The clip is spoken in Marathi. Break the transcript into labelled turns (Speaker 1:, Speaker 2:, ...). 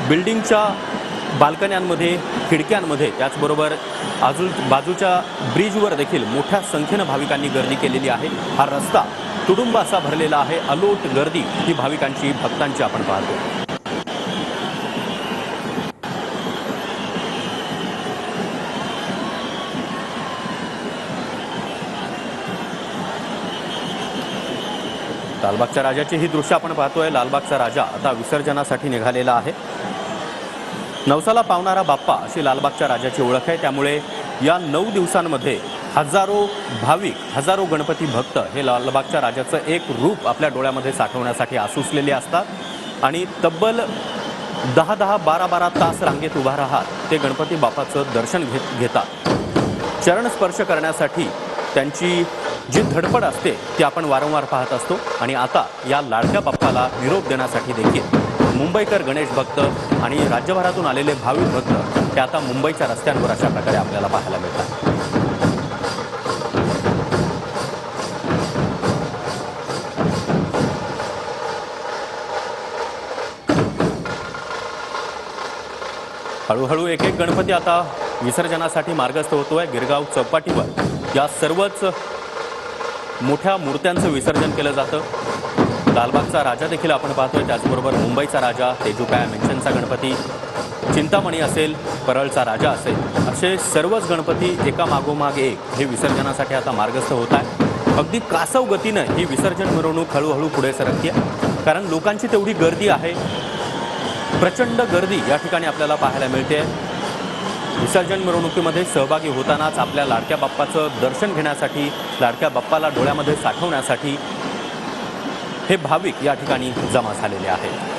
Speaker 1: बिल्डिंगच्या बाल्कन्यांमध्ये, खिडक्यांमध्ये, त्याचबरोबर बाजूच्या ब्रिजवर देखील मोठ्या संख्येनं भाविकांनी गर्दी केलेली आहे। हा रस्ता तुडुंब असा भरलेला आहे। अलोट गर्दी ही भाविकांची, भक्तांची आपण पाहतो। लालबागच्या राजाची ही दृश्य आपण पाहतोय। लालबागचा राजा आता विसर्जनासाठी निघालेला आहे। नवसाला पावणारा बाप्पा अशी लालबागच्या राजाची ओळख आहे। त्यामुळे या 9 दिवसांमध्ये हजारो भाविक, हजारो गणपती भक्त हे लालबागच्या राजाचं एक रूप आपल्या डोळ्यामध्ये साठवण्यासाठी आसुसलेले असतात आणि तब्बल 10-10, 12-12 तास रांगेत उभा राहत ते गणपती बाप्पाचं दर्शन घेतात। चरण स्पर्श करण्यासाठी त्यांची जी धडपड असते ती आपण वारंवार पाहत असतो आणि आता या लाडक्या बाप्पाला निरोप देण्यासाठी देखील मुंबईकर गणेश भक्त आणि राज्यभरातून आलेले भाविक भक्त ते आता मुंबईच्या रस्त्यांवर अशा प्रकारे आपल्याला पाहायला मिळतात। हळूहळू एक एक गणपती आता विसर्जनासाठी मार्गस्थ होतोय। गिरगाव चौपाटीवर या सर्वच मोठ्या मूर्त्यांचं विसर्जन केलं जातं। लालबागचा राजा देखील आपण पाहतोय, त्याचबरोबर मुंबईचा राजा, तेजूपाया मेन्शनचा गणपती, चिंतामणी असेल, परळचा राजा असेल, असे सर्वच गणपती एका मागोमाग एक हे विसर्जनासाठी आता मार्गस्थ होत आहे। अगदी कासव गतीनं ही विसर्जन मिरवणूक हळूहळू पुढे सरकते, कारण लोकांची तेवढी गर्दी आहे। प्रचंड गर्दी या ठिकाणी आपल्याला पाहायला मिळते। विसर्जन मिरवणुकीमध्ये सहभागी होतानाच आपल्या लाडक्या बाप्पाचं दर्शन घेण्यासाठी, लाडक्या बाप्पाला डोळ्यामध्ये साठवण्यासाठी हे भाविक या ठिकाणी जमा झालेले आहेत।